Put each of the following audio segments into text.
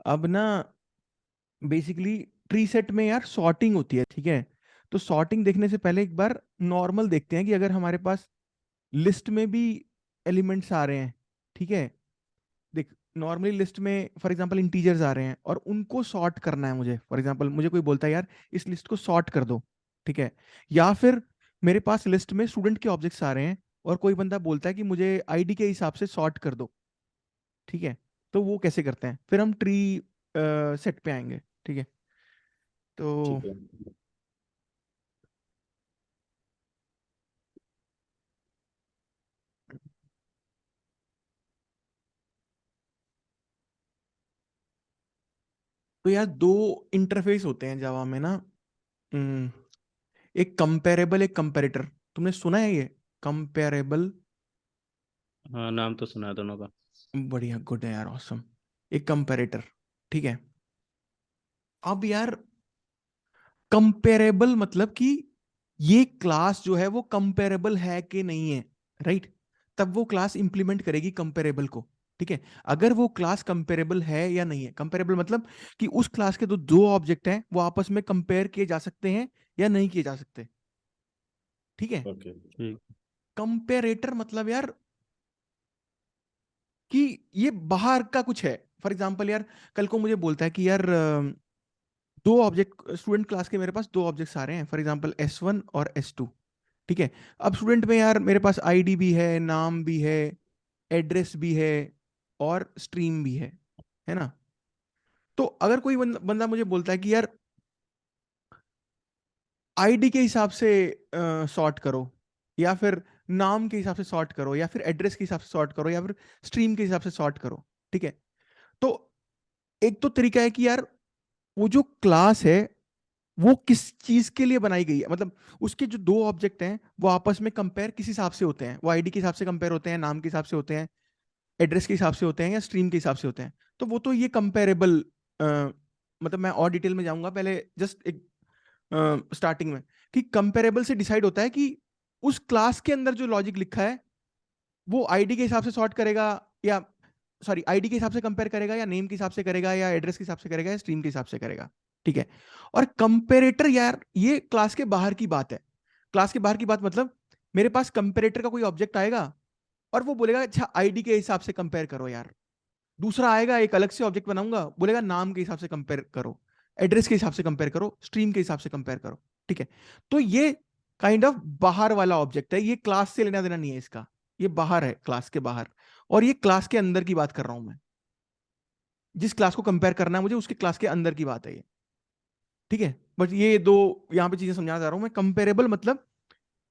अब ना basically tree set में यार सॉर्टिंग होती है, ठीक है। तो सॉर्टिंग देखने से पहले एक बार नॉर्मल देखते हैं कि अगर हमारे पास लिस्ट में भी एलिमेंट्स आ रहे हैं, ठीक है। देख, नॉर्मली लिस्ट में फॉर एग्जांपल इंटीजर्स आ रहे हैं और उनको सॉर्ट करना है मुझे। फॉर एग्जांपल मुझे कोई बोलता है यार इस लिस्ट को सॉर्ट कर दो, ठीक है। या फिर मेरे पास लिस्ट में स्टूडेंट के ऑब्जेक्ट्स आ रहे हैं और कोई बंदा बोलता है कि मुझे आईडी के हिसाब से सॉर्ट कर दो, ठीक है। तो वो कैसे करते हैं, फिर हम ट्री सेट पे आएंगे, ठीक है। तो ठीक है। तो यार दो इंटरफेस होते हैं जावा में ना। हम्म, एक कंपेरेबल, एक कंपेरेटर। तुमने सुना है ये कंपेरेबल? हाँ, नाम तो सुना है दोनों का। बढ़िया, गुड है यार, ऑसम। एक कंपेरेटर, ठीक है। अब यार कंपेरेबल मतलब कि ये क्लास जो है वो कंपेरेबल है कि नहीं है, राइट। तब वो क्लास इंप्लीमेंट करेगी कंपेरेबल को, ठीक है। अगर वो क्लास कंपेरेबल है या नहीं है, कंपेरेबल मतलब कि उस क्लास के दो दो ऑब्जेक्ट हैं वो आपस में कंपेयर किए जा सकते हैं या नहीं किए जा सकते, ठीक है। ओके, ठीक। कंपेरेटर मतलब यार कि ये बाहर का कुछ है। फॉर एग्जाम्पल यार कल को मुझे बोलता है कि यार दो ऑब्जेक्ट स्टूडेंट क्लास के मेरे पास दो ऑब्जेक्ट्स आ रहे हैं, फॉर एग्जांपल S1 और S2, ठीक है। अब स्टूडेंट में यार मेरे पास आईडी भी है, नाम भी है, एड्रेस भी है और स्ट्रीम भी है ना। तो अगर कोई बंदा मुझे बोलता है कि यार आईडी के हिसाब से सॉर्ट करो, या फिर नाम के हिसाब से सॉर्ट करो, या फिर एड्रेस के हिसाब से सॉर्ट करो, या फिर स्ट्रीम के हिसाब से सॉर्ट करो, ठीक है। तो एक तो तरीका है कि यार वो जो क्लास है वो किस चीज के लिए बनाई गई है, मतलब उसके जो दो ऑब्जेक्ट हैं वो आपस में कंपेयर किस हिसाब से होते हैं, वो आईडी के हिसाब से कंपेयर होते हैं, नाम के हिसाब से होते हैं, एड्रेस के हिसाब से होते हैं, या स्ट्रीम के हिसाब से होते हैं। तो वो तो ये कंपेरेबल, मतलब मैं और डिटेल में जाऊंगा, पहले जस्ट एक स्टार्टिंग में कि कंपेरेबल से डिसाइड होता है कि उस क्लास के अंदर जो लॉजिक लिखा है वो आईडी के हिसाब से सॉर्ट करेगा, या सॉरी आईडी के हिसाब से कंपेयर करेगा, या नेम के हिसाब से करेगा, या एड्रेस के हिसाब से करेगा, या स्ट्रीम के हिसाब से करेगा, ठीक है। और कंपेरेटर यार ये क्लास के बाहर की बात है। क्लास के बाहर की बात मतलब मेरे पास कंपेरेटर का कोई ऑब्जेक्ट आएगा और वो बोलेगा अच्छा आईडी के हिसाब से कंपेयर करो यार। दूसरा आएगा, एक अलग से ऑब्जेक्ट बनाऊंगा, बोलेगा नाम के हिसाब से कंपेयर करो, एड्रेस के हिसाब से कंपेयर करो, स्ट्रीम के हिसाब से कंपेयर करो, ठीक है। तो ये काइंड ऑफ बाहर वाला ऑब्जेक्ट है, ये क्लास से लेना देना नहीं है इसका। ये बाहर है, क्लास के बाहर। और ये क्लास के अंदर की बात कर रहा हूं मैं, जिस क्लास को कंपेयर करना है मुझे उसके क्लास के अंदर की बात है ये, ठीक है। बट ये दो यहां पे चीजें समझाना चाह रहा हूं मैं। कंपेरेबल मतलब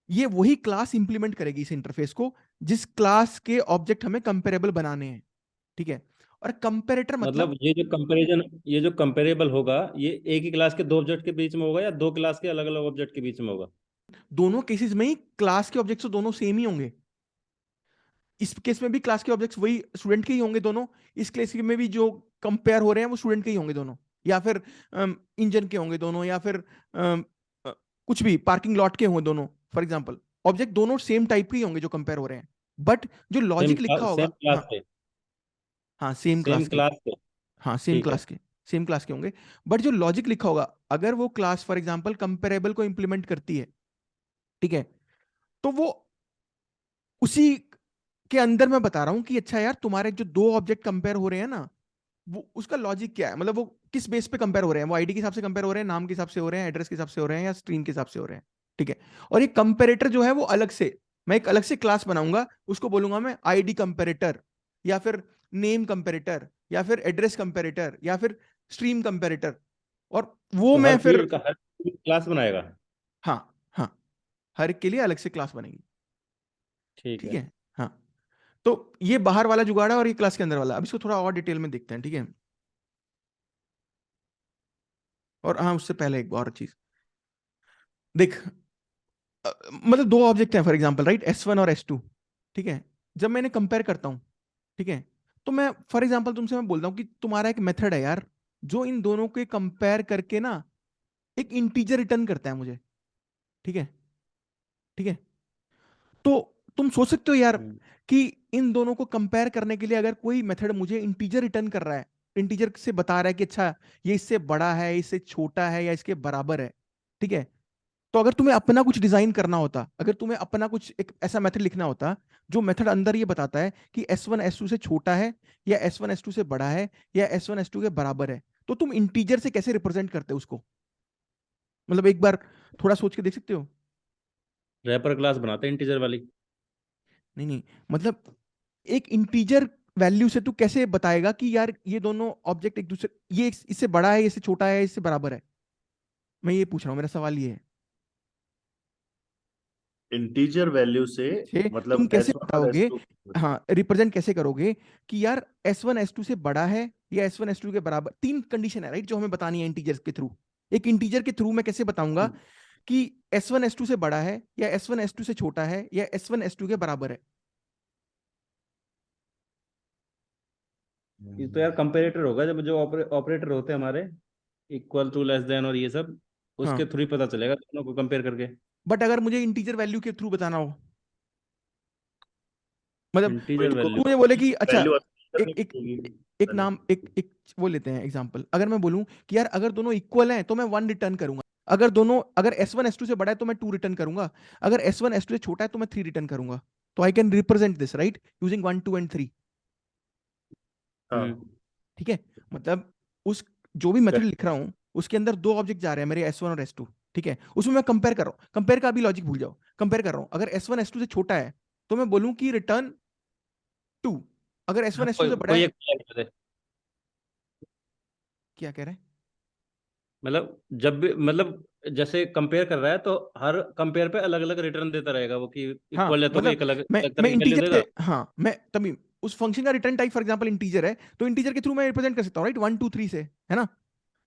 ये वही क्लास इंप्लीमेंट करेगी इस इंटरफेस को जिस क्लास के ऑब्जेक्ट हमें कंपेरेबल बनाने हैं, ठीक है। और कंपेरेटर मतलब मतलब ये जो कंपेरेबल होगा, ये एक ही क्लास के दो ऑब्जेक्ट के बीच में होगा या दो क्लास के अलग अलग ऑब्जेक्ट के बीच में होगा? दोनों केसेस में ही क्लास के ऑब्जेक्ट्स तो दोनों सेम ही होंगे। इस केस में भी क्लास के ऑब्जेक्ट्स वही स्टूडेंट के ही होंगे दोनों। इस केस में भी जो कंपेयर हो रहे हैं वो स्टूडेंट के ही होंगे दोनों, या फिर इंजन के होंगे दोनों, या फिर कुछ भी पार्किंग लॉट के होंगे दोनों। फॉर एग्जाम्पल ऑब्जेक्ट दोनों सेम टाइप के ही होंगे जो कंपेयर हो रहे हैं, बट जो लॉजिक लिखा सेम होगा, क्लास हाँ के। हाँ सेम सेम क्लास के, क्लास के। हाँ सेम ठीक क्लास है। के, सेम क्लास के होंगे। बट जो लॉजिक लिखा होगा, अगर वो क्लास फॉर एग्जाम्पल कंपेरेबल को इंप्लीमेंट करती है, ठीक है, तो वो उसी के अंदर मैं बता रहा हूं कि अच्छा यार तुम्हारे जो दो ऑब्जेक्ट कंपेयर हो रहे हैं ना, वो उसका लॉजिक क्या है, मतलब वो किस बेस पे कंपेयर हो रहे हैं, वो आईडी के हिसाब से कंपेयर हो रहे हैं, नाम के हिसाब से हो रहे हैं, एड्रेस के हिसाब से हो रहे हैं, या स्ट्रीम के हिसाब से हो रहे हैं, ठीक है। और ये कंपेरेटर जो है वो अलग से, मैं एक अलग से क्लास बनाऊंगा, उसको बोलूंगा मैं आईडी कंपेरेटर, या फिर नेम कंपेरेटर, या फिर एड्रेस कंपेरेटर, या फिर स्ट्रीम कंपेरेटर। और वो तो मैं फिर, हर क्लास बनाएगा? हाँ हाँ, हर एक के लिए अलग से क्लास बनेगी, ठीक ठीक है। है। हाँ, तो ये बाहर वाला जुगाड़ है और ये क्लास के अंदर वाला। अब इसको थोड़ा और डिटेल में देखते हैं, ठीक है। और हाँ, उससे पहले एक और चीज देख, मतलब दो ऑब्जेक्ट हैं फॉर एग्जांपल, राइट, S1 और S2, ठीक है। जब मैंने कंपेयर करता हूं, ठीक है, तो मैं फॉर एग्जांपल तुमसे मैं बोलता हूं कि तुम्हारा एक मेथड है यार जो इन दोनों के कंपेयर करके ना एक इंटीजर रिटर्न करता है मुझे, ठीक है, ठीक है। तो तुम सोच सकते हो यार हम्म। कि इन दोनों को कंपेयर करने के लिए अगर कोई मेथड मुझे इंटीजर रिटर्न कर रहा है, इंटीजर से बता रहा है कि अच्छा ये इससे बड़ा है, इससे छोटा है या इसके बराबर है, ठीक है। तो अगर तुम्हें अपना कुछ डिजाइन करना होता, अगर तुम्हें अपना कुछ एक ऐसा मेथड लिखना होता जो मेथड अंदर ये बताता है कि S1 S2 से छोटा है या S1 S2 से बड़ा है या S1 S2 के बराबर है, तो तुम इंटीजर से कैसे रिप्रेजेंट करते हो उसको? मतलब एक बार थोड़ा सोच के देख सकते हो। रैपर क्लास बनाते हैं इंटीजर वाली। नहीं नहीं, मतलब एक इंटीजर वैल्यू से तू कैसे बताएगा कि यार ये दोनों ऑब्जेक्ट एक दूसरे, ये इससे बड़ा है, इससे छोटा है, इससे बराबर है? मैं ये पूछ रहा हूँ, मेरा सवाल ये है। इंटीजर वैल्यू से से तुम मतलब कैसे S1 और बताओगे, S2। हाँ रिप्रेजेंट कैसे करोगे कि यार S1 S2 से बड़ा है या S1 S2 के बराबर? तीन कंडीशन है राइट जो हमें बतानी है इंटीजर के थ्रू। एक इंटीजर के थ्रू मैं कैसे बताऊंगा कि S1 S2 से बड़ा है या S1 S2 से छोटा है या S1 S2 के बराबर है? ये तो यार कंपेरेटर होगा, जब जो ऑपरेटर होते हैं हमारे, इक्वल टू, लेस देन और ये सब, हाँ, उसके थ्रू ही पता चलेगा दोनों को कंपेयर करके। बट अगर मुझे इंटीजर वैल्यू के थ्रू बताना हो, मतलब इंटीजर तुमको तू वैल्यू। मुझे बोले कि अच्छा वैल्यू एक करनी एक पड़ेगी एक पहले। नाम एक वो लेते हैं एग्जांपल। अगर मैं बोलूं कि यार अगर दोनों इक्वल हैं तो मैं 1 रिटर्न करूंगा, अगर S1 S2 से बड़ा है तो मैं 2 रिटर्न करूंगा, अगर S1 S2 से छोटा है तो मैं 3 रिटर्न करूंगा। तो I can represent this right using 1 2 and 3। हाँ ठीक है, मतलब उस जो भी मेथड correct। लिख रहा हूं उसके अंदर दो ऑब्जेक्ट जा रहे हैं मेरे S1 और S2। ठीक है, उसमें मैं कंपेयर कर रहा हूं, कंपेयर का अभी लॉजिक भूल जाओ, कंपेयर कर रहा हूं। अगर S1 S2 से छोटा है तो मैं बोलूं कि रिटर्न 2, अगर हाँ, S1 S2 कोई से बड़ा कोई है। एक flag दे दे। क्या कह रहे हैं? मतलब जब भी, मतलब जैसे कंपेयर कर रहा है तो हर कंपेयर पे अलग अलग रिटर्न देता रहेगा वो, कि हाँ इक्वल है तो भी मतलब एक अलग मैं अलग तरह मैं की वैल्यू इंटीजर देगा। से, हाँ मैं तभी उस फंक्शन का return type for example integer है तो इंटीजर के थ्रू मैं रिप्रेजेंट कर सकता हूँ राइट 1 2 3 से, है ना?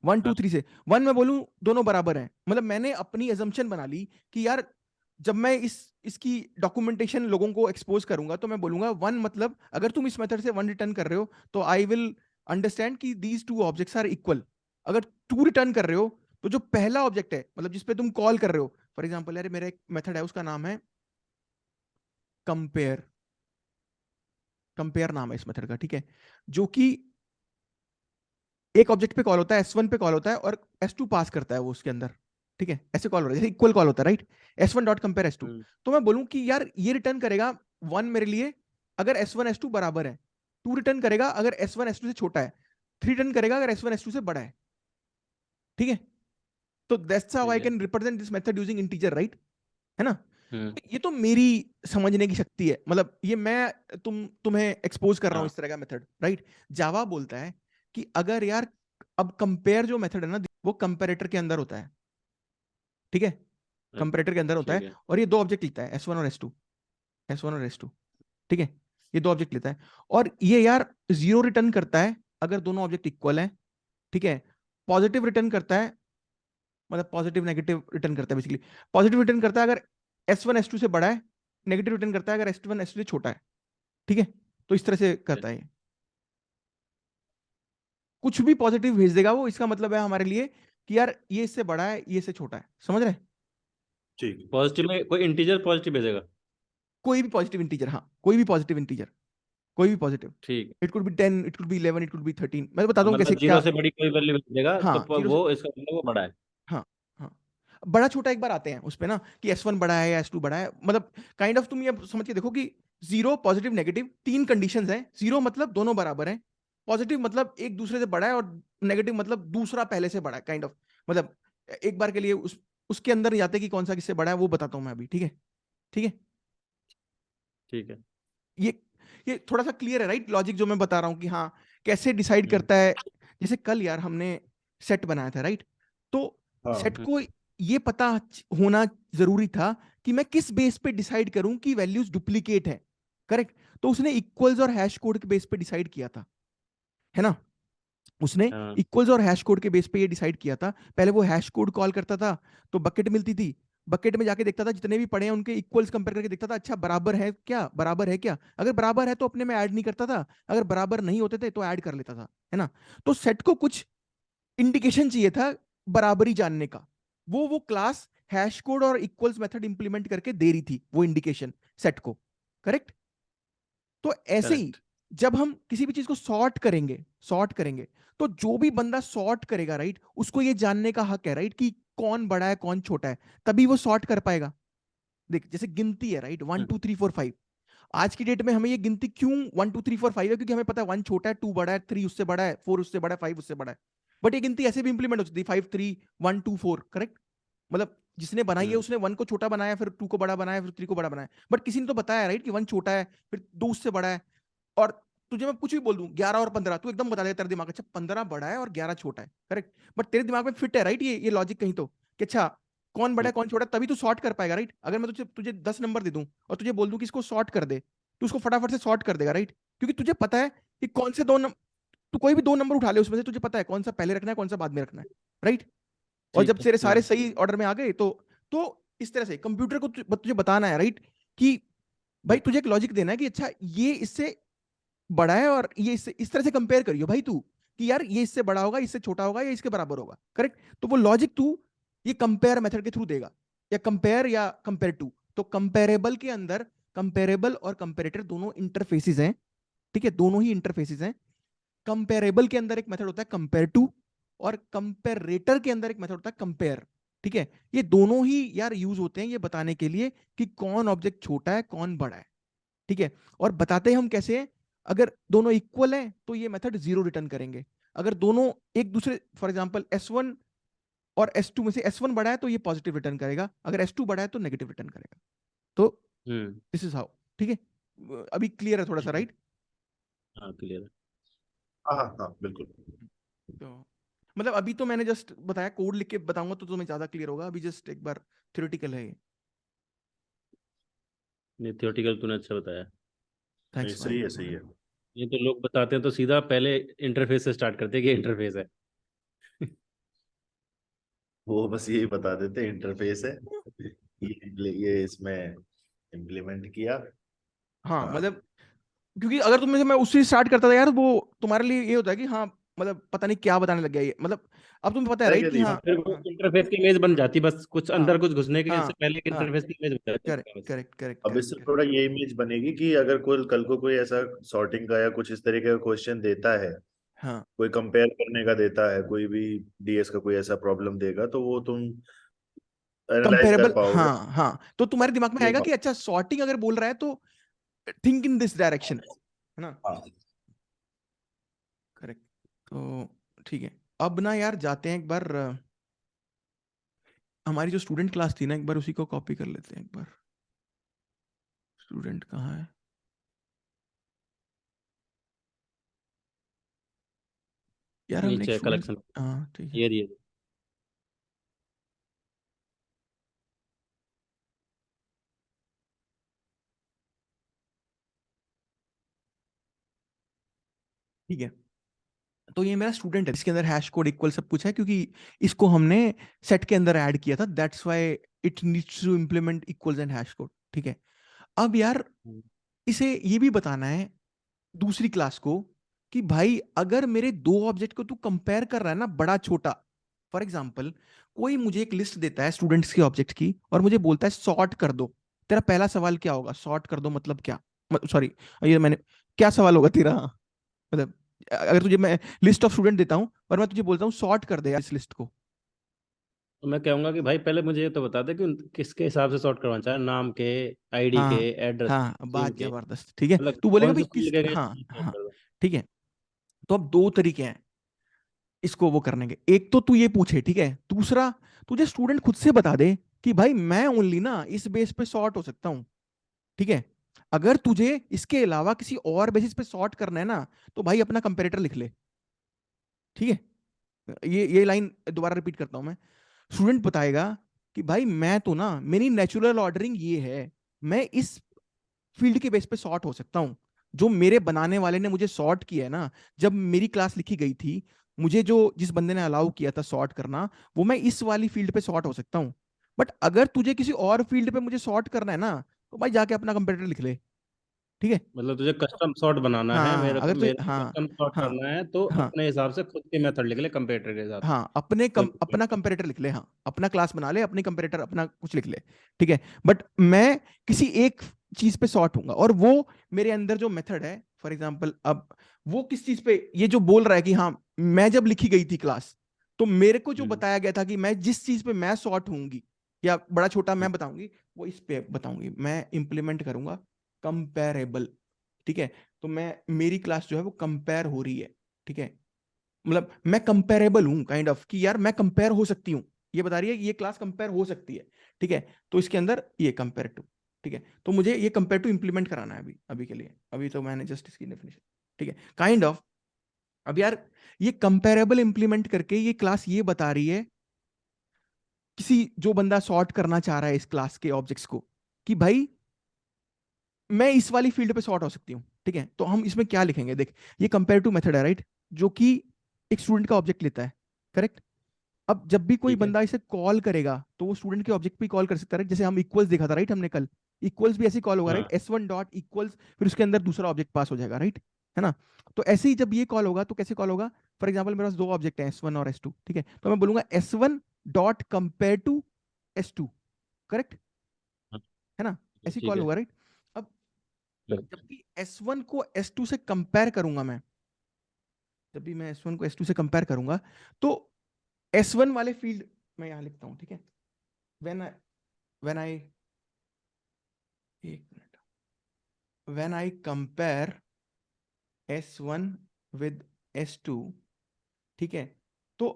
1 2 हाँ 3 से 1 मैं बोलूं दोनों बराबर हैं, मतलब मैंने अपनी एजम्पशन बना ली कि यार जब मैं इसकी डॉक्यूमेंटेशन लोगों को एक्सपोज करूंगा तो मैं बोलूंगा 1 मतलब अगर तुम इस मेथड से 1 रिटर्न कर रहे हो तो आई विल अंडरस्टैंड कि these two objects are equal. अगर 2 रिटर्न कर रहे हो तो जो पहला ऑब्जेक्ट है मतलब जिसपे तुम कॉल कर रहे हो, फॉर एग्जाम्पल यार मेरा एक मेथड है उसका नाम है कंपेयर, कंपेयर नाम है इस मेथड का, ठीक है, जो कि एक ऑब्जेक्ट पे कॉल होता है, S1 पे कॉल होता है और S2 पास करता है वो उसके अंदर। ठीक है, ऐसे कॉल हो रहा है जैसे इक्वल कॉल होता है right, S1 dot compare S2। हम्म, तो मैं बोलूं कि यार ये रिटर्न करेगा 1 मेरे लिए अगर S1 S2 बराबर है, 2 रिटर्न करेगा अगर S1 S2 से छोटा है, 3 रिटर्न करेगा अगर S1 S2 से बड़ा है। ठीक है, तो दैट्स हाउ ठीक आई है। Can represent this method using integer right, है ना? हम्म। ये तो मेरी समझने की शक्ति है, मतलब ये मैं तुम्हें एक्सपोज कर रहा हूं हाँ। इस तरह का मेथड राइट। जावा बोलता है कि अगर यार अब कंपेयर जो मेथड है ना वो कंपेरेटर के अंदर होता है। ठीक है, कंपेरेटर के अंदर होता ठीक है है। और ये दो ऑब्जेक्ट लिखता है S1 और S2, S1 और S2। ठीक है, ये दो ऑब्जेक्ट लेता है और ये यार 0 रिटर्न करता है अगर दोनों ऑब्जेक्ट इक्वल हैं। ठीक है, पॉजिटिव रिटर्न करता है, मतलब पॉजिटिव नेगेटिव रिटर्न करता है बेसिकली। पॉजिटिव रिटर्न करता है अगर S1 S2 से बड़ा है, नेगेटिव रिटर्न करता है अगर S1 S2 से छोटा है। ठीक है, तो इस तरह से करता है ये। कुछ भी पॉजिटिव भेज देगा वो, इसका मतलब है हमारे लिए कि यार ये इससे बड़ा है ये इससे छोटा है, समझ रहे? ठीक। पॉजिटिव में कोई इंटीजर पॉजिटिव भेजेगा। कोई भी पॉजिटिव इंटीजर, हाँ कोई भी पॉजिटिव इंटीजर, कोई भी पॉजिटिव। ठीक है। It could be 10, it could be 11, it could be 13, मैं बताता हूँ कैसे मतलब क्या। जीरो से बड़ी कोई वैल्यू भेजेगा तो हाँ जीरो से, वो इसका मतलब वो बड़ा है। हाँ हाँ, बड़ा छोटा एक बार आते हैं उस पे ना कि S1 बड़ा है या S2 बड़ा है, मतलब काइंड ऑफ तुम ये समझ के देखो कि जीरो पॉजिटिव नेगेटिव तीन कंडीशंस हैं। जीरो मतलब दोनों बराबर हैं, पॉजिटिव मतलब एक दूसरे से बड़ा है और नेगेटिव मतलब दूसरा पहले से बड़ा है, काइंड ऑफ मतलब एक बार के लिए उसके अंदर नहीं जाते कि कौन सा किससे बड़ा है, वो बताता हूं मैं अभी। ठीक है, ठीक है, ठीक है। ये ये थोड़ा सा क्लियर है राइट लॉजिक जो मैं बता रहा हूँ कि हाँ कैसे डिसाइड हम्म। करता है। जैसे कल यार हमने सेट बनाया था राइट, तो सेट हाँ को ये पता होना जरूरी था कि मैं किस बेस पे डिसाइड करूं कि वैल्यूज डुप्लीकेट है, करेक्ट? तो उसने इक्वल्स और हैश कोड के बेस पे डिसाइड किया था, है ना? उसने हाँ। इक्वल्स और हैश कोड के बेस पे ये डिसाइड किया था। पहले वो हैश कोड कॉल करता था तो बकेट मिलती थी, बकेट में जाके देखता था जितने भी पड़े हैं उनके इक्वल्स कंपेयर करके देखता था अच्छा बराबर है क्या, बराबर है क्या, अगर बराबर है तो अपने में ऐड नहीं करता था, अगर बराबर नहीं होते थे तो ऐड कर लेता था, है ना? तो सेट को कुछ इंडिकेशन चाहिए था बराबरी जानने का, वो क्लास हैश कोड और इक्वल्स मेथड इंप्लीमेंट करके दे रही थी वो इंडिकेशन सेट को, करेक्ट? तो ऐसे ही करेक्ट। जब हम किसी भी चीज को सॉर्ट करेंगे तो जो भी बंदा सॉर्ट करेगा, राइट, उसको ये जानने का हक है, राइट, कि कौन बड़ा है कौन छोटा है, तभी वो सॉर्ट कर पाएगा। देख, जैसे गिनती है, राइट, 1 2 3 4 5। आज की डेट में हमें ये गिनती क्यों 1 2 3 4 5 है? क्योंकि हमें पता है 1 छोटा है, 2 बड़ा है, 3 उससे बड़ा है, 4 उससे बड़ा है, 5 उससे बड़ा है। बट ये गिनती ऐसे भी इंप्लीमेंट हो सकती है, 5 3 1 2 4, करेक्ट? मतलब जिसने बनाई है उसने 1 को छोटा बनाया, फिर 2 को बड़ा बनाया, फिर 3 को बड़ा बनाया। बट किसी ने तो बताया, राइट, कि 1 छोटा है, फिर 2 उससे बड़ा है। और तुझे मैं कुछ भी बोल दूं 11 और 15, तू एकदम बता देगा तेरा दिमाग, अच्छा 15 बड़ा है और 11 छोटा है, करेक्ट? बट तेरे दिमाग में फिट है, राइट, ये लॉजिक कहीं तो, कि अच्छा कौन बड़ा है कौन छोटा है, तभी तू सॉर्ट कर पाएगा, राइट? अगर मैं तुझे तुझे 10 नंबर दे दूं और तुझे बोल दूं कि इसको सॉर्ट कर दे, तो उसको फटाफट से सॉर्ट कर देगा, राइट? क्योंकि तुझे पता है कि कौन से दो नंबर, तू कोई भी 2 नंबर उठा ले उसमें से, तुझे पता है कौन सा पहले रखना है कौन सा बाद में रखना है, राइट? और ठीक जब है। तेरे सारे सही ऑर्डर में आ गए तो इस तरह से कंप्यूटर को तुझे बताना है, राइट, कि भाई तुझे एक लॉजिक देना है कि अच्छा ये इससे बड़ा है और ये इससे, इस तरह से कंपेयर करियो भाई तू, कि यार ये इससे बड़ा होगा, इससे छोटा होगा, या इसके बराबर होगा, करेक्ट? तो वो लॉजिक तू ये कंपेयर मेथड के थ्रू देगा, या कंपेयर या कंपेयर टू। तो कंपेरेबल के अंदर कंपेरेबल और कंपेरेटर दोनों इंटरफेसेस हैं, ठीक है, दोनों ही इंटरफेसेस हैं। कंपेरेबल के अंदर एक मेथड होता है कंपेयर टू, और कंपेरेटर के अंदर एक मेथड होता है कंपेयर, ठीक है? ये दोनों ही यार यूज होते हैं ये बताने के लिए कि कौन ऑब्जेक्ट छोटा है कौन बड़ा है, ठीक है? और बताते हम कैसे हैं? अगर दोनों इक्वल हैं तो ये मेथड 0 रिटर्न करेंगे। अगर दोनों एक दूसरे, फॉर एग्जांपल S1 और S2 में से S1 बड़ा है तो ये पॉजिटिव रिटर्न करेगा, अगर S2 बड़ा है तो नेगेटिव रिटर्न करेगा। तो हम्म। दिस इज हाउ, ठीक है? अभी क्लियर है थोड़ा सा, राइट? हाँ क्लियर है। हाँ हाँ हाँ बिल्कुल। तो मतलब अभी तो मैंने जस्ट बताया, कोड लिख के बताऊंगा तो तुम्हें ज्यादा क्लियर होगा, अभी जस्ट एक बार थ्योरेटिकल है ये। नहीं थियोरटिकल तूने अच्छा बताया। नहीं थैंक्स सही भाई। है सही है। ये तो लोग बताते हैं तो सीधा पहले इंटरफेस से स्टार्ट करते हैं कि इंटरफेस है। वो बस यही बता देते इंटरफेस है, ये इसमें इम्प्लीमेंट किया। हाँ हाँ मतलब, क्योंकि अगर तुम में से मैं उससे स्टार्ट करता था यार, वो तुम्हारे लिए ये होता है कि हाँ मतलब पता नहीं क्या बताने लग गया ये, मतलब अब तुम्हें पता है, है राइट, क्या कि हाँ दीपक? फिर वो हाँ इंटरफेस की इमेज बन जाती, बस कुछ हाँ अंदर कुछ घुसने के से हाँ पहले एक हाँ, इंटरफेस की इमेज बन जाती करेक्ट है बस। करेक्ट करेक्ट अब करेक्ट इससे करेक्ट। थोड़ा ये इमेज बनेगी कि अगर कोई कल को कोई ऐसा सॉर्टिंग का या कुछ इस तरीके का क्वेश्चन देता है, हाँ कोई कंपेयर करने का देता है, कोई भी डीएस का कोई ऐसा प्रॉब्लम देगा तो वो तुम एनालाइज कर कंपेरेबल, पाओगे। हाँ हाँ, तो तुम्हारे दिमाग में ये आएगा बात। कि अच्छा सॉर्टिंग अगर बोल रहा है तो थिंक इन दिस डायरेक्शन, है ना? हाँ करेक्ट। तो ठीक है, अब ना यार जाते हैं एक बार, हमारी जो स्टूडेंट क्लास थी ना, एक बार उसी को कॉपी कर लेते हैं एक बार। स्टूडेंट कहाँ है यार? हमने एक नीचे स्टूडेंट, कलेक्शन। हाँ ठीक है। ये ठीक है, तो ये मेरा स्टूडेंट है, इसके अंदर हैश कोड इक्वल सब कुछ है, क्योंकि इसको हमने सेट के अंदर ऐड किया था, that's why it needs to implement equals and hash code, ठीक है? अब यार इसे ये भी बताना है दूसरी क्लास को कि भाई अगर मेरे दो ऑब्जेक्ट को तू कंपेयर कर रहा है ना, बड़ा छोटा, फॉर एग्जाम्पल कोई मुझे एक लिस्ट देता है स्टूडेंट्स के ऑब्जेक्ट की और मुझे बोलता है सॉर्ट कर दो, तेरा पहला सवाल क्या होगा? सॉर्ट कर दो मतलब क्या? सॉरी, ये मैंने, क्या सवाल होगा तेरा? मतलब अगर तुझे मैं लिस्ट ऑफ स्टूडेंट देता हूं और मैं तुझे बोलता हूँ सॉर्ट कर दे यार इस लिस्ट को। तो मैं कहूंगा कि भाई पहले मुझे ये तो बता दे कि किसके हिसाब से सॉर्ट करवाना चाहे, नाम के, आईडी के, हाँ एड्रेस के, हाँ, टीम बात के, जबरदस्त, ठीक है, मतलब तू बोलेगा कौन भाई से किस, फील्ड के हाँ सॉर्ट हाँ, कर दो। ठीक है। तो अब दो तरीके हैं इसको वो करने के, एक तो तू ये पूछे, ठीक है, दूसरा तुझे स्टूडेंट खुद से बता दे कि भाई मैं ओनली ना इस बेस पे सॉर्ट हो सकता हूं, ठीक है? अगर तुझे इसके अलावा किसी और बेसिस पे सॉर्ट करना है ना, तो भाई अपना कंपेरेटर लिख ले, ठीक है? ये लाइन दोबारा रिपीट करता हूं मैं। स्टूडेंट बताएगा कि भाई मैं तो ना, मेरी नेचुरल ऑर्डरिंग ये है, मैं इस फील्ड के बेस पे सॉर्ट हो सकता हूं, जो मेरे बनाने वाले ने मुझे सॉर्ट किया है ना, जब मेरी क्लास लिखी गई थी, मुझे जो जिस बंदे ने अलाउ किया था सॉर्ट करना, वो मैं इस वाली फील्ड पे सॉर्ट हो सकता हूं। बट अगर तुझे किसी और फील्ड पे मुझे सॉर्ट करना है ना, तो भाई जाके अपना कंप्यूटर लिख ले, ठीक है? मतलब तुझे कस्टम सॉर्ट बनाना है, हाँ मेरे को अगर तुझे, मेरे को हाँ कस्टम सॉर्ट हाँ करना है तो हाँ अपने हिसाब से खुद के मेथड लिख ले कंपेरेटर के हिसाब से। हाँ, तो अपना कंपेरेटर लिख ले, हाँ अपना क्लास बना ले, अपनी कंपेरेटर अपना कुछ लिख ले, ठीक है? बट मैं किसी एक चीज पे सॉर्ट होऊंगा, और वो मेरे अंदर जो मेथड है, फॉर एग्जांपल अब वो किस चीज पे ये जो बोल रहा है कि हाँ, मैं जब लिखी गई थी क्लास, तो मेरे को जो बताया गया था कि मैं जिस चीज पे मैं सॉर्ट होंगी या बड़ा छोटा मैं बताऊंगी, वो इस पे बताऊंगी। मैं इंप्लीमेंट करूंगा कंपेरेबल, ठीक है। तो मैं, मेरी क्लास जो है वो कंपेयर हो रही है, ठीक है। मतलब मैं कंपेरेबल हूं काइंड ऑफ, कि यार मैं कंपेयर हो सकती हूँ, ये बता रही है कि ये क्लास कंपेयर हो सकती है, ठीक है। तो इसके अंदर ये कंपेयर टू, ठीक है। तो मुझे ये कंपेयर टू इंप्लीमेंट कराना है अभी, अभी के लिए, अभी तो मैंने जस्ट इसकी डेफिनेशन, ठीक है, काइंड ऑफ। अब यार ये कंपेरेबल इंप्लीमेंट करके ये क्लास ये बता रही है किसी, जो बंदा सॉर्ट करना चाह रहा है इस क्लास के ऑब्जेक्ट्स को, कि भाई मैं इस वाली फील्ड पे सॉर्ट हो सकती हूँ, ठीक है। तो हम इसमें क्या लिखेंगे, देख, ये कंपेयर टू मेथड है, राइट, जो कि एक स्टूडेंट का ऑब्जेक्ट लेता है, करेक्ट। अब जब भी कोई ठीक है। बंदा इसे कॉल करेगा तो वो स्टूडेंट के ऑब्जेक्ट पे कॉल कर सकता है, जैसे हम इक्वल्स देखा था, राइट, हमने कल इक्वल्स भी ऐसे कॉल होगा, राइट, हाँ S1 डॉट इक्वल्स, फिर उसके अंदर दूसरा ऑब्जेक्ट पास हो जाएगा, राइट, है ना। तो ऐसे ही जब ये कॉल होगा तो कैसे कॉल होगा, फॉर एग्जाम्पल मेरे पास दो ऑब्जेक्ट हैं S1 और S2, ठीक है, तो मैं बोलूंगा S1 dot compare to S2, correct, हाँ, है ना, ऐसी ठीक कॉल है। होगा, राइट। अब जब भी S1 को S2 से कंपेयर करूंगा मैं, जब भी मैं S1 को S2 से कंपेयर करूंगा, तो S1 वाले फील्ड मैं यहां लिखता हूं, ठीक है। when I एक minute, when I compare S1 with S2, ठीक है, तो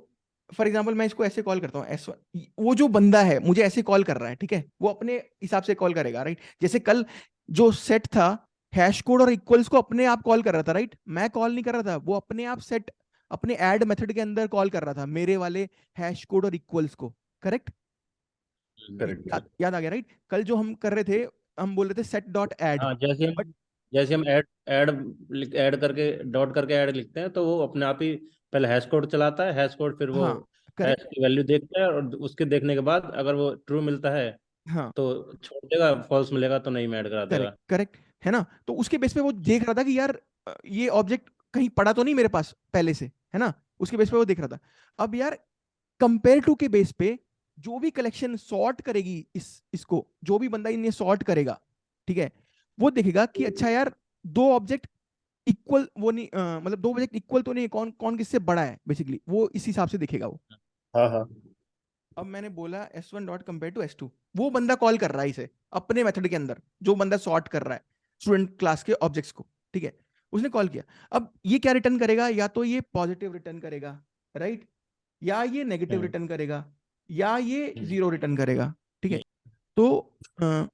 फॉर एग्जाम्पल मैं इसको ऐसे कॉल करता हूँ S1, वो जो बंदा है मुझे ऐसे कॉल कर रहा है, ठीक है, वो अपने हिसाब से कॉल करेगा, राइट। जैसे कल जो सेट था, हैश कोड और इक्वल्स को अपने आप कॉल कर रहा था, राइट, मैं कॉल नहीं कर रहा था, वो अपने आप सेट अपने ऐड मेथड के अंदर कॉल कर रहा था मेरे वाले हैश कोड और इक्वल्स को, करेक्ट। करेक्ट। याद आ गया, राइट, कल जो हम कर रहे थे, हम बोल रहे थे सेट डॉट ऐड, हाँ, बट जैसे हम ऐड ऐड ऐड करके डॉट करके ऐड लिखते हैं, तो वो अपने आप ही पहले हैश कोड चलाता है, हैश कोड, फिर वो हाँ, हैश करेक्ट, की वैल्यू देखता है, और उसके देखने के बाद अगर वो ट्रू मिलता है हाँ, तो छोड़ देगा, फॉल्स मिलेगा तो नहीं में ऐड करा करेक्ट, देगा। करेक्ट, है ना। तो उसके बेस पे वो देख रहा था कि यार ये ऑब्जेक्ट कहीं पड़ा तो नहीं मेरे पास पहले से, है ना, उसके बेस पे वो देख रहा था। अब यार कंपेयर टू के बेस पे जो भी कलेक्शन सॉर्ट करेगी इसको, जो भी बंदा इन्हें सॉर्ट करेगा, ठीक है, वो देखेगा कि अच्छा यार दो ऑब्जेक्ट इक्वल, वो नहीं मतलब दो ऑब्जेक्ट इक्वल तो नहीं है, कौन कौन किससे बड़ा है, बेसिकली वो इस हिसाब से देखेगा वो। हाँ हाँ। अब मैंने बोला S1 dot compare to S2, वो बंदा कॉल कर रहा है इसे अपने मेथड के अंदर, जो बंदा सॉर्ट कर रहा है स्टूडेंट क्लास के ऑब्जेक्ट्स को, ठीक है, उसने कॉल किया। अब ये क्या रिटर्न करेगा, या तो ये पॉजिटिव रिटर्न करेगा, राइट, या ये नेगेटिव हम्म रिटर्न करेगा, या ये हम्म, जीरो रिटर्न करेगा, ठीक है। हम्म, तो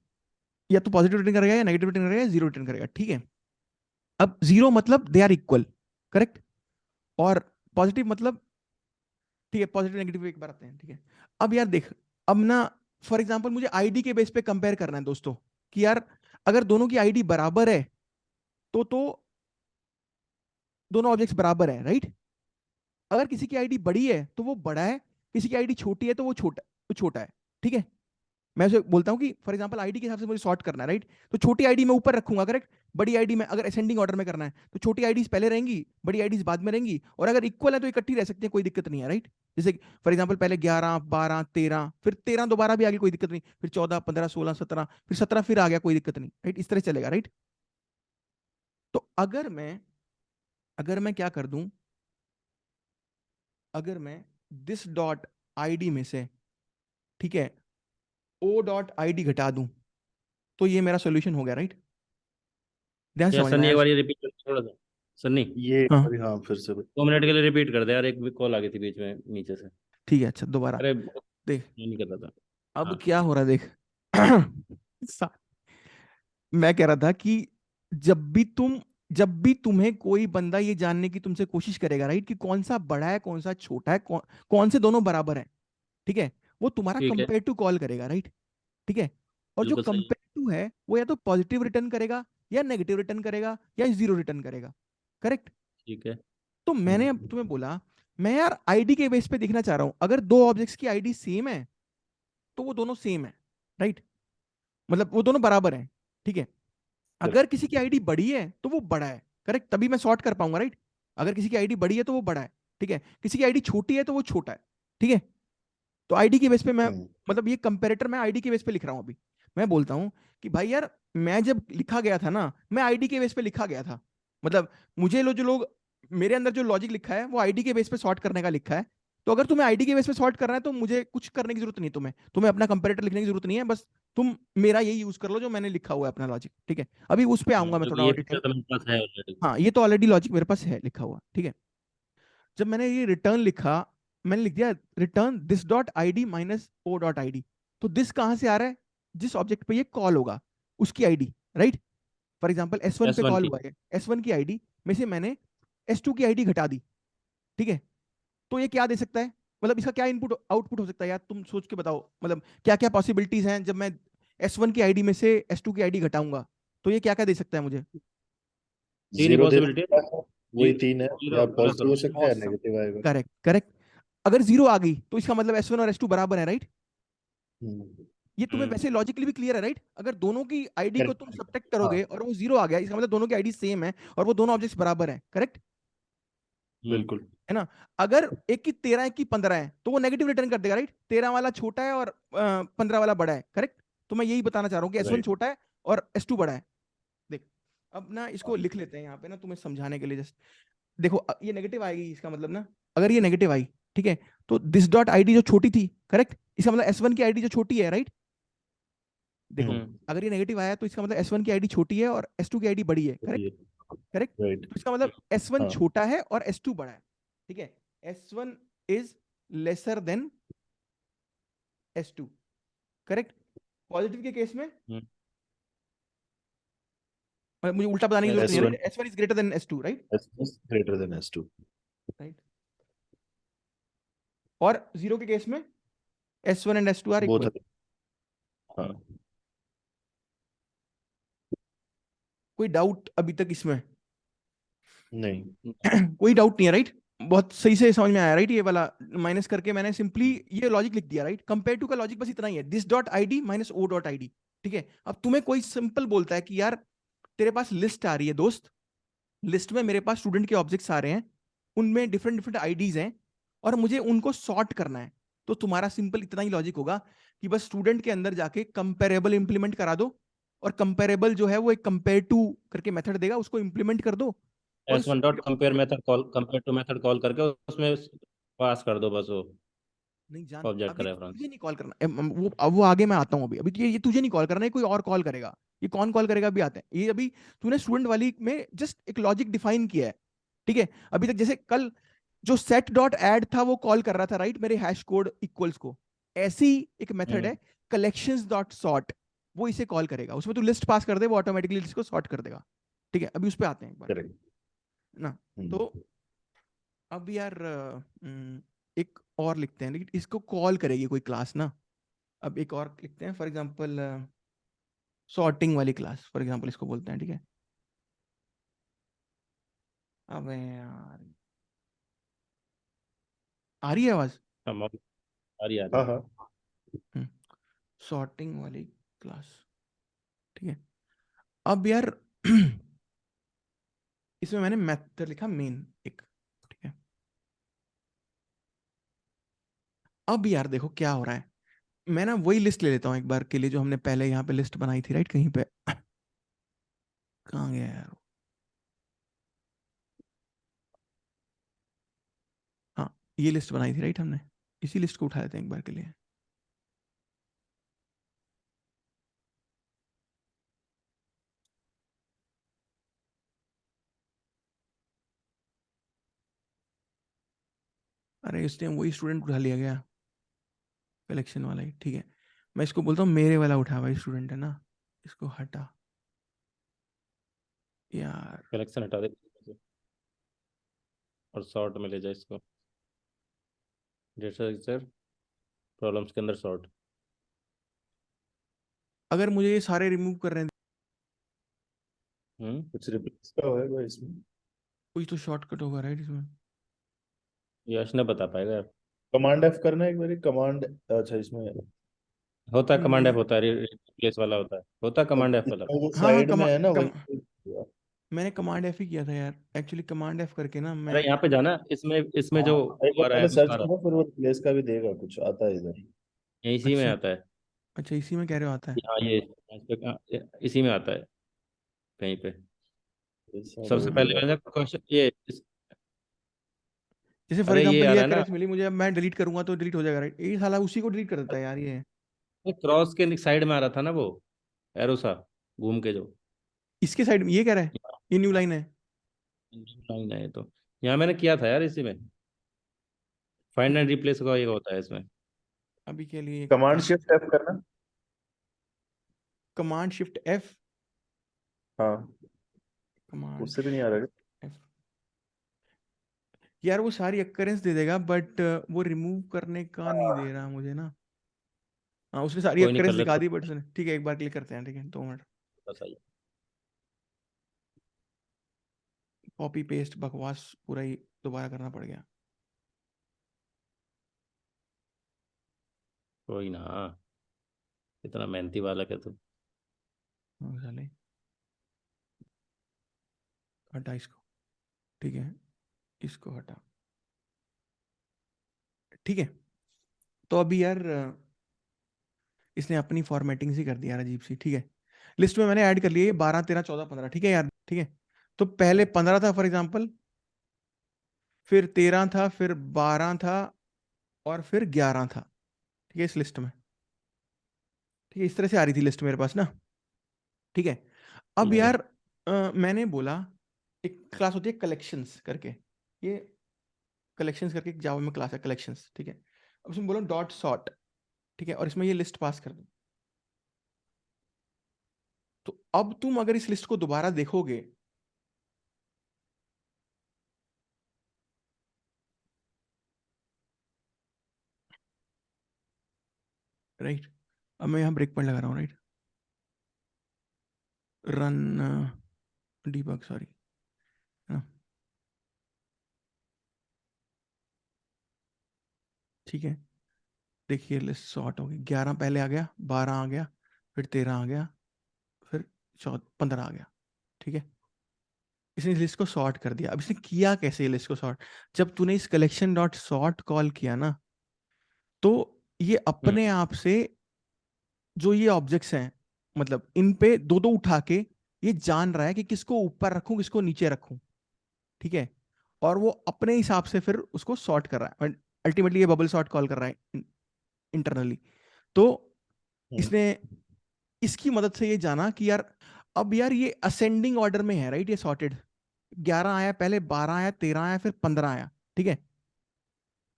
या तो पॉजिटिव रिटर्न करेगा, या नेगेटिव रिटर्न करेगा, या जीरो रिटर्न करेगा, ठीक है। अब जीरो मतलब दे आर इक्वल, करेक्ट, और पॉजिटिव मतलब, ठीक है, पॉजिटिव नेगेटिव एक बार आते हैं, ठीक है। अब यार देख, अब ना फॉर एग्जांपल मुझे आईडी के बेस पे कंपेयर करना है दोस्तों, कि यार अगर दोनों की आईडी बराबर है तो दोनों ऑब्जेक्ट्स बराबर है, राइट। अगर किसी की आईडी बड़ी है तो वो बड़ा है, किसी की आईडी छोटी है तो वो छोटा है, ठीक है। मैं उसे बोलता हूँ कि फॉर एग्जांपल आईडी के हिसाब से मुझे सॉर्ट करना है, राइट, तो छोटी आईडी मैं ऊपर रखूंगा, करेक्ट, बड़ी आईडी में अगर असेंडिंग ऑर्डर में करना है तो छोटी आईडीज पहले रहेंगी, बड़ी आईडीज बाद में रहेंगी, और अगर इक्वल है तो इकट्ठी रह सकती है, कोई दिक्कत नहीं है, राइट। जैसे फॉर एग्जांपल पहले 11 12 13, फिर 13 दोबारा भी आ गई, कोई दिक्कत नहीं, फिर 14 15 16 17, फिर 17 फिर आ गया, कोई दिक्कत नहीं, राइट, इस तरह चलेगा, राइट। तो अगर मैं क्या कर दूं, अगर मैं दिस डॉट आईडी में से, ठीक है, ओ डॉट आईडी घटा दूं, तो ये मेरा सोल्यूशन हो गया, राइट। ध्यान से यार समझना सन्नी, एक यार। बार ये रिपीट कर थोड़ा सा। सन्नी, ये हाँ, अभी हाँ फिर से 2 मिनट के लिए रिपीट कर दे यार, एक भी कॉल आ गई थी बीच में नीचे से। ठीक है, अच्छा दोबारा अरे देख, नहीं कर रहा था। अब हाँ क्या हो रहा है देख। सा- मैं कह रहा था कि जब भी तुम्हें कोई बंदा ये जानने की तुमसे कोशिश करेगा, राइट, कि कौन सा बड़ा है कौन सा छोटा है, कौन से दोनों बराबर है, ठीक है, वो तुम्हारा ठीक है, कंपेयर टू कॉल करेगा, राइट, ठीक है। और जो बिल्कुल सही। कंपेयर टू है वो या तो पॉजिटिव रिटर्न करेगा, या नेगेटिव रिटर्न करेगा, या जीरो रिटर्न करेगा, करेक्ट। ठीक है। तो मैंने अब तुम्हें बोला, मैं यार आईडी के बेस पे देखना चाह रहा हूं, अगर दो ऑब्जेक्ट्स की आईडी सेम है तो वो दोनों सेम है, राइट, मतलब वो दोनों बराबर हैं, ठीक है। अगर किसी की आईडी बड़ी है तो वो बड़ा है, करेक्ट, तभी मैं सॉर्ट कर पाऊंगा, राइट। अगर किसी की आईडी बड़ी है तो वो बड़ा है, ठीक है, किसी की आईडी छोटी है तो वो छोटा है, ठीक है। तो आईडी के बेस पे मैं, हम्म। मतलब ये कंपेरेटर मैं आईडी के बेस पे लिख रहा हूं अभी। मैं बोलता हूँ कि भाई यार मैं जब लिखा गया था ना, मैं आईडी के बेस पे लिखा गया था। मतलब मुझे जो लोग मेरे अंदर जो लॉजिक लिखा है वो आईडी के बेस पे सॉर्ट करने का लिखा है। तो अगर तुम्हें आईडी के बेस पे सॉर्ट करना है तो मुझे कुछ करने की जरूरत नहीं, तुम्हें तुम्हें अपना कंपैरेटर लिखने की जरूरत नहीं है, बस तुम मेरा यही यूज कर लो जो मैंने लिखा हुआ है अपना लॉजिक, ठीक है। अभी उस पे आऊंगा मैं क्योंकि थोड़ा ये और फीचर डिटेल। तो मेरे पास है ऑलरेडी। हाँ, ये तो ऑलरेडी लॉजिक मेरे पास है लिखा हुआ, ठीक है। जब मैंने ये रिटर्न लिखा, मैंने लिख दिया return this dot I D minus O dot I D. तो दिस कहां से आ रहा है? जिस ऑब्जेक्ट पे ये कॉल होगा उसकी ID, right. For example S1 पे S1 कॉल की। हुआ है, S1 की आईडी में से मैंने S2 की आईडी घटा दी, ठीक है। तो ये क्या दे सकता है? मतलब इसका क्या इनपुट आउटपुट हो सकता है यार, तुम सोच के बताओ। मतलब क्या क्या पॉसिबिलिटीज हैं जब मैं S1 की आईडी में से S2 की आईडी घटाऊंगा, तो ये क्या क्या दे सकता है मुझे? तीन ही 0 दे पॉसिबिलिटी सकता है, वही 3 है, जीरो या जीरो पॉजिटिव हो करो। सकता है, Awesome. नेगेटिव आएगा। Correct correct. अगर जीरो आ गई तो इसका मतलब S1 और S2 बराबर है, राइट। ये तुम्हें वैसे लॉजिकली भी क्लियर है, राइट। अगर दोनों की आईडी को तुम सब्ट्रैक्ट करोगे हाँ और वो जीरो आ गया, इसका मतलब दोनों की आईडी सेम है और वो दोनों ऑब्जेक्ट्स बराबर है, करेक्ट बिल्कुल। है ना। अगर एक की 13 एक की 15 है तो वो नेगेटिव रिटर्न कर देगा, राइट। 13 वाला छोटा है और 15 वाला बड़ा है, करेक्ट। तो मैं यही बताना चाह रहा हूँ कि S1 राइट। छोटा है और S2 बड़ा है। देख, अब ना इसको लिख लेते हैं यहाँ पे ना तुम्हें समझाने के लिए। जस्ट देखो, ये नेगेटिव आएगी, इसका मतलब ना, अगर ये नेगेटिव आई, ठीक है, तो दिस डॉट आईडी जो छोटी थी, करेक्ट, इसका मतलब S1 की आईडी जो छोटी है, राइट। देखो, अगर ये नेगेटिव आया तो इसका मतलब S1 की आईडी छोटी है और S2 की आईडी बड़ी है, करेक्ट करेक्ट। राइट। तो इसका मतलब S1 हाँ छोटा है और S2 बड़ा है, ठीक है। S1 is lesser than S2, correct. Positive के केस में मुझे उल्टा बताने की जरूरत नहीं है, S1 right. S1 is greater than S2, right greater than S2। Right. और जीरो के केस में S1 and S2 are both. Equal. हाँ कोई डाउट अभी तक इसमें? नहीं। कोई डाउट नहीं है, राइट। बहुत सही से समझ में आया, राइट। ये वाला माइनस करके मैंने सिंपली ये लॉजिक लिख दिया, राइट। कंपेयर टू का लॉजिक बस इतना ही है, this dot ID minus O dot ID, ठीक है। अब तुम्हें कोई सिंपल बोलता है कि यार तेरे पास लिस्ट आ रही है दोस्त, लिस्ट में मेरे पास स्टूडेंट के ऑब्जेक्ट्स आ रहे हैं, उनमें डिफरेंट डिफरेंट आईडीज हैं और मुझे उनको सॉर्ट करना है। तो तुम्हारा सिंपल इतना ही लॉजिक होगा कि बस स्टूडेंट के अंदर जाके कंपेरेबल इंप्लीमेंट करा दो, और कंपेरेबल जो है वो एक कंपेयर टू करके मेथड देगा, उसको इंप्लीमेंट कर दो। और S1 dot compare method call, compare to method call करके उसमें पास कर दो बस वो नहीं जान, ऑब्जेक्ट अब का ये रेफरेंस। तुझे नहीं कॉल करना, वो अब वो आगे मैं आता हूँ। अभी अभी ये तुझे नहीं कॉल करना है, कोई और कॉल करेगा। ये कौन कॉल करेगा अभी आते हैं। ये अभी तूने स्टूडेंट वाली में जस्ट एक लॉजिक डिफाइन किया है, ठीक है। अभी तक जैसे कल जो सेट डॉट ऐड था वो कॉल कर रहा था, राइट, मेरे हैश कोड इक्वल्स को। ऐसी एक मेथड है कलेक्शंस डॉट सॉर्ट, वो इसे कॉल करेगा। उसमें तू लिस्ट पास कर दे, वो ऑटोमेटिकली लिस्ट को सॉर्ट कर देगा, ठीक है। अभी उस पर आते हैं एक बार करेक्ट। ना। तो अब यार एक और लिखते हैं, लेकिन इसको कॉल करेगी कोई क्लास ना। अब एक और लिखते हैं, फॉर एग्जांपल सॉर्टिंग वाली क्लास, फॉर एग्जांपल इसको बोलते हैं, ठीक है। अब यार आ रही है आवाज? आ रही हाँ हाँ। सॉर्टिंग वाली क्लास, ठीक है। अब यार इसमें मैंने मेथड लिखा मेन एक, ठीक है। अब यार देखो क्या हो रहा है, मैं ना वही लिस्ट ले लेता हूँ एक बार के लिए जो हमने पहले यहाँ पे लिस्ट बनाई थी, राइट, कहीं पे कहाँ गया यार। हाँ, ये लिस्ट बनाई थी, राइट, हमने इसी लिस्ट को उठा लेते हैं एक बार के लिए। अरे इस टाइम वही स्टूडेंट उठा लिया गया, कलेक्शन वाला ही, ठीक है। मैं इसको बोलता हूँ मेरे वाला उठा, भाई स्टूडेंट है ना, इसको हटा यार। कलेक्शन हटा दे और सॉर्ट में ले जाए इसको, जैसे सर प्रॉब्लम्स के अंदर सॉर्ट। अगर मुझे ये सारे रिमूव कर रहे हैं, कुछ रिप्लेस का होगा इसमें। कुछ तो शॉर्टकट होगा, राइट, इसमें। यश ने बता पाएगा यार। कमांड F करना है एक बार, कमांड। अच्छा इसमें होता है कमांड मैं एफ, होता है रिप्लेस वाला, होता है कमांड एफ वाला। जो हाँ हाँ साइड में है ना वही। मैंने कमांड एफ ही किया था यार, एक्चुअली कमांड एफ करके ना अरे मैं। यहाँ पे जाना, इसमें इसमें हाँ जो एक बार आ रहा है पहले सर्च उसका, करो, फिर वो रिप्लेस का भी देगा, कुछ आता है इधर। यहीं इसी में अच्छा, आता है। अच्छा इसी में कह रहे हो आता है। हाँ इसी में आता है कहीं पे। ये सारे सबसे हो गए पहले बात। मैंने क्वेश्चन जैसे फॉर अरे ये एग्जांपल आ ये रहा है ना, अकरेंस मिली मुझे, अब मैं डिलीट करूंगा तो डिलीट हो जाएगा राइट, ये साला उसी को डिलीट कर देता है यार ये। क्रॉस के साइड में आ रहा था ना वो एरो सा घूम के जो इसके साइड में ये कह रहा है, ये न्यू लाइन है। लाइन है तो यहाँ मैंने किया था यार इसी में। फाइंड एंड रिप्लेस का ये होता है इसमें। अभी के लिए कमांड शिफ्ट एफ करना। कमांड शिफ्ट एफ, हाँ, कमांड उससे भी नहीं आ रहा है। एफ। यार वो सारी अकरेंस दे देगा बट वो रिमूव करने का नहीं दे रहा मुझे ना। हाँ उसने सारी कोई नहीं कर अकरेंस दिखा लेते दी बट उसने, ठीक है एक बार क्लिक करते हैं, ठीक है 2 मिनट। बताइए। कॉपी पेस्ट बकवास पूरा ही दोबारा करना पड़ गया। कोई ना, इतना मेहनती वाला क्या तू। हाँ, साले हटा इसको, ठीक है इसको हटा, ठीक है। तो अभी यार इसने अपनी फॉर्मेटिंग सी कर दी यार अजीब सी, ठीक है। लिस्ट में मैंने ऐड कर लिया ये 12 13 14 15, ठीक है यार, ठीक है। तो पहले 15 था फॉर एग्जाम्पल, फिर 13 था, फिर 12 था, और फिर 11 था, ठीक है इस लिस्ट में। ठीक है इस तरह से आ रही थी लिस्ट मेरे पास ना, ठीक है। अब ठीक है। यार मैंने बोला एक क्लास होती है कलेक्शंस करके, ये कलेक्शंस करके एक जावा में क्लास है कलेक्शंस, ठीक है। अब उसमें बोला डॉट सॉर्ट, ठीक है, और इसमें ये लिस्ट पास कर दो। तो अब तुम अगर इस लिस्ट को दोबारा देखोगे, राइट, अब मैं यहाँ ब्रेक पॉइंट लगा रहा हूँ, राइट, रन डीबग, सॉरी, ठीक है। देखिए लिस्ट सॉर्ट हो गई, 11 पहले आ गया, 12 आ गया, फिर 13 आ गया, फिर 15 आ गया, ठीक है। इसने लिस्ट को सॉर्ट कर दिया। अब इसने किया कैसे ये लिस्ट को सॉर्ट, जब तूने इस कलेक्शन डॉट सॉर्ट कॉल किया ना, तो ये हम्म अपने आप से जो ये ऑब्जेक्ट्स हैं, मतलब इन पे दो दो उठा के ये जान रहा है कि किसको ऊपर रखूं किसको नीचे रखूं, ठीक है। और वो अपने हिसाब से फिर उसको सॉर्ट कर रहा है, अल्टीमेटली ये बबल सॉर्ट कॉल कर रहा है इंटरनली। तो इसने इसकी मदद से ये जाना कि यार अब यार ये असेंडिंग ऑर्डर में है, राइट, ये सॉर्टेड। 11 आया पहले, 12 आया, 13 आया, फिर 15 आया, ठीक है,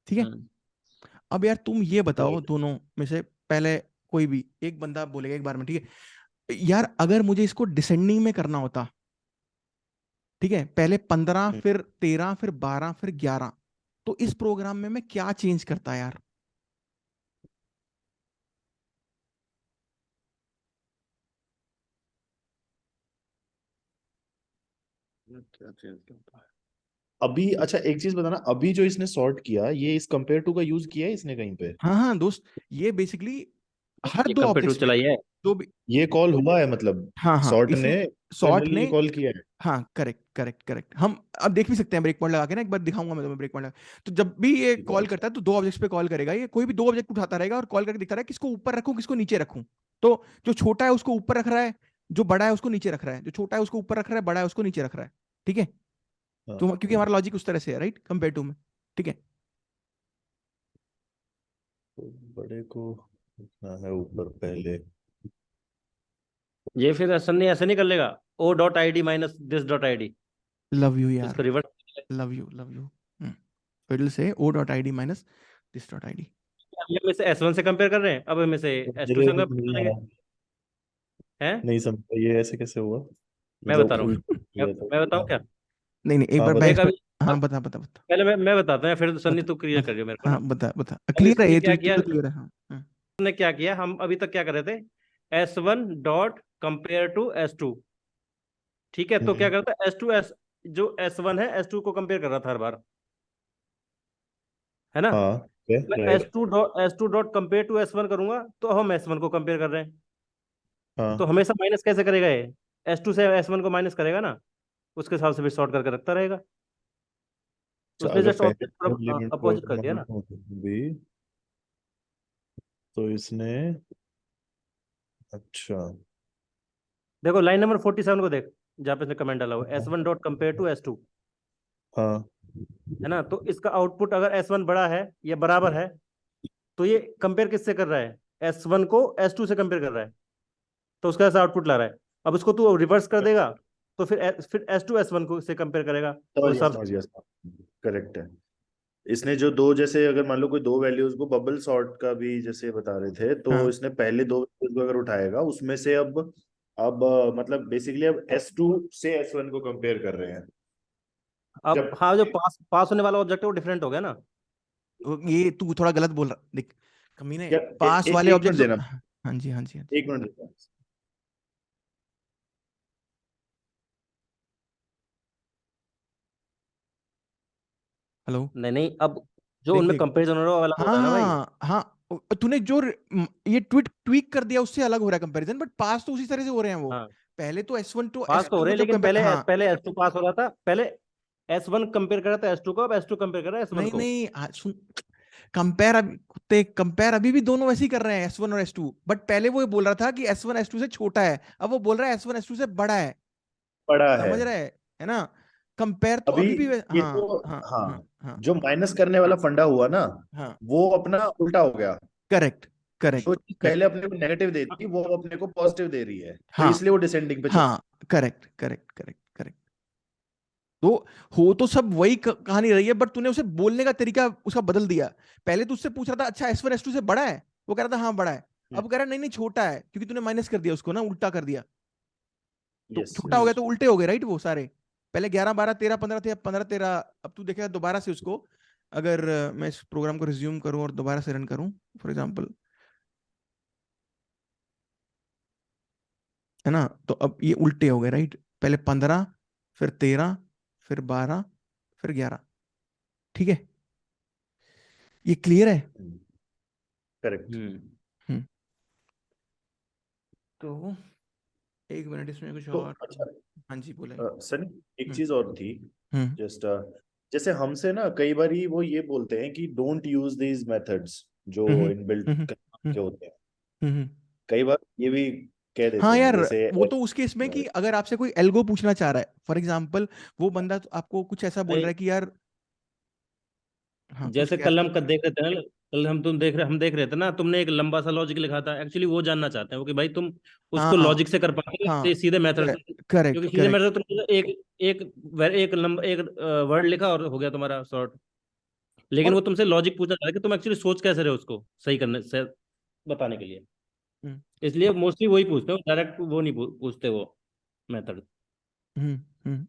ठीक है। हम्म अब यार तुम ये बताओ राइट। दोनों में से पहले कोई भी एक बंदा बोलेगा एक बार में, ठीक है। यार अगर मुझे इसको डिसेंडिंग में करना होता, ठीक है, पहले 15 फिर 13 फिर 12 फिर 11, तो इस प्रोग्राम में मैं क्या चेंज करता यार। क्या चेंज करता है अभी? अच्छा एक चीज बताना, अभी जो इसने सॉर्ट किया, ये इस कंपेयर टू का यूज किया है इसने कहीं पे? हाँ हाँ दोस्त, ये बेसिकली हर ये दो कंप्यूटर ऑब्जेक्ट्स पे, चलाई है। दो भी। ये कॉल हुआ है मतलब? हाँ हाँ सॉर्ट ने इसने सॉर्ट इंटरनली ने, ये कॉल किया है? हाँ करेक्ट करेक्ट करेक्ट, हम अब देख भी सकते हैं ब्रेक पॉइंट लगा के ना, एक बार दिखाऊंगा मैं तुम्हें ब्रेक पॉइंट लगा। तो जब भी ये ठीक है, कॉल अच्छा। करता है तो दो ऑब्जेक्ट्स पे कॉल करेगा, ये कोई भी दो ऑब्जेक्ट उठाता रहेगा और कॉल करके दिखता रहेगा किसको ऊपर रखूं किसको नीचे रखूं। तो जो छोटा है उसको ऊपर रख रहा है, जो बड़ा है उसको नीचे रख रहा है, जो छोटा है उसको ऊपर रख रहा है, बड़ा है उसको नीचे रख रहा है, ठीक है। हाँ, तो क्योंकि हमारा लॉजिक उस तरह से है, राइट, कंपेयर टू में, ठीक है। तो बड़े को रखना है ऊपर पहले। ये फिर ऐसा नहीं कर लेगा O dot I D minus this dot I D, love you इसको यार, reverse. Love you love you. फिर से O dot I D minus this dot I D. ये में से S1 से कंपेयर कर रहे हैं, अब में से S2 मेरे से को कंपेयर नहीं करेंगे। आया, हैं? नहीं समझा ये ऐसे कैसे हुआ। मैं मतलब बता रहा हूँ, उल्टा किया था। मैं बताऊँ हाँ, क्या? नहीं नहीं, एक हाँ बार मैं देख इस पर, अभी, हाँ बता बता बता पहले मैं बताता हूँ फिर सन्नी बता तू क्लियर बता, करियो मेरे को हाँ ना। बता बता, अब क्लियर है इसने ये क्या तुझे किया, तो क्लियर है, हाँ हाँ। ने क्या किया, हम अभी तक क्या कर रहे थे, S1 dot compare to S2, ठीक है। तो क्या हम्म, करता है S2 जो S1 है S2 को कंपेयर कर रहा था हर बार, है ना। हाँ, मैं right. S two dot compare to S1 करूंगा तो हम S1 को कंपेयर कर रहे हैं, तो हाँ, हमेशा माइनस कैसे करेगा ये, S2 से S1 को माइनस करेगा ना, उसके हिसाब से फिर सॉर्ट करके रखता रहेगा। अच्छा उसने अगर जस्ट पहले लिमिट को अपोजिट कर दिया ना। भी, तो इसने अच्छा देखो लाइन नंबर 47 को देख, जहाँ पे इसने कमेंट डाला हुआ S1 dot compare to S2, हाँ है ना। तो इसका आउटपुट अगर S1 बड़ा है या बराबर है, तो ये कंपेयर किससे कर रहा है? S1 को S2 से कंपेयर कर रहा है, तो उसका ऐसा आउटपुट ला रहा है। अब इसको तू रिवर्स कर देगा, तो फिर S2 S1 को से कंपेयर करेगा, तो समझ गया सब समझ गया। करेक्ट है। इसने जो दो, जैसे अगर मान लो कोई दो वैल्यूज को बबल सॉर्ट का भी जैसे बता रहे थे, तो हाँ इसने पहले दो वैल्यूज को अगर उठाएगा उसमें से अब मतलब बेसिकली अब S2 से S1 को कंपेयर कर रहे हैं। अब जब हाँ, जो पास पास होने वाला ऑब्जेक्ट है वो डिफरेंट हो गया ना। ये तू थोड़ा गलत बोल रहा देख कमीने। क्या पास वाले एक मिनट ऑब्जेक्ट जो देना, हाँ जी हाँ जी हाँ जी। एक मिनट देना। हेलो। नहीं नहीं, अब जो देख उनमें देख कंपेरिजन हो रहा है वो अलग होता है ना भाई। हाँ हाँ तूने जो ये ट्वीक कर दिया उससे अलग हो रहा है कंपैरिजन, बट पास तो उसी तरह से हो रहे हैं वो। हाँ, पहले तो S1 टू पास तो हो S2 रहे को हैं, जब लेकिन कंपेयर पहले हाँ पहले S2 पास हो रहा था, पहले S1 कंपेयर कर रहा था S2 को, अब S2 कंपेयर कर रहा है S1 नहीं को। नहीं सुन कंपेयर अभी भी दोनों वैसे ही कर रहे हैं S1 और S2, बट पहले वो ये बोल रहा था कि S1 S2 से छोटा है, अब वो बोल रहा है S1 S2 से बड़ा है। पड़ा है समझ रहा है ना। कंपेयर तो अभी। अभी भी ये हाँ तो हाँ हाँ हाँ, हाँ जो माइनस करने वाला फंडा हुआ ना, हाँ वो अपना उल्टा हो गया। करेक्ट जो करेक्ट चीज करेक्ट पहले अपने को नेगेटिव दे रही थी वो अब अपने को पॉजिटिव दे रही है, तो हाँ इसलिए वो डिसेंडिंग पे चल। हाँ करेक्ट करेक्ट करेक्ट करेक्ट। तो हो तो सब वही कहानी रही है, बट तूने उसे बोलने का तरीका उसका बदल दिया। पहले तो उससे पूछ रहा था अच्छा S1 S2 से बड़ा है, वो कह रहा था हाँ बड़ा है। अब कह रहा है नहीं नहीं छोटा है, क्योंकि तूने माइनस कर दिया उसको ना, उल्टा कर दिया। तो यस छोटा हो यस। गया तो उल्टे हो गए राइट वो सारे। पहले 11 12 13 15 थे, अब 15 13। अब तू देखेगा दोबारा से उसको, अगर मैं इस प्रोग्राम को रिज्यूम करूं और दोबारा से रन करूं फॉर एग्जांपल, है ना, तो अब ये उल्टे हो गए राइट। पहले 15, फिर 13, फिर 12, फिर 11। ठीक है, ये क्लियर है। करेक्ट। हम्म। तो एक मिनट इसमें कुछ तो और। अच्छा हाँ जी बोले। सनी, एक हम्म चीज और थी। हम्म जस्ट जैसे हमसे ना कई बार वो ये बोलते हैं कि डोंट यूज दीज मेथड्स जो हम्म इनबिल्ट हम्म के होते हैं। हम्म। कई बार ये भी कह देते हाँ हैं यार, जैसे वो तो उसके इसमें कि अगर आपसे कोई एल्गो पूछना चाह रहा है फॉर एग्जांपल, वो बंदा तो आपको कुछ ऐसा बोल रहा भाई है कि यार हाँ कुछ जैसे कह कल हम देख रहे थे ना, कल हम देख रहे थे ना, तुमने एक लंबा सा लॉजिक लिखा था। एक्चुअली वो जानना चाहते हैं वो कि भाई तुम उसको हाँ लॉजिक से कर पाते हो या हाँ सीधे मेथड से? करेक्ट क्योंकि सीधे करेक्ट। मेथड तुमने एक एक एक वर्ड लिखा और हो गया तुम्हारा सॉर्ट। लेकिन और वो तुमसे लॉजिक पूछना चाहता है कि तुम एक्चुअली सोच कैसे रहे हो उसको सही करने से बताने के लिए। हम्म इसलिए मोस्टली वही पूछते हो, डायरेक्ट वो नहीं पूछते वो मेथड। हम्म हम्म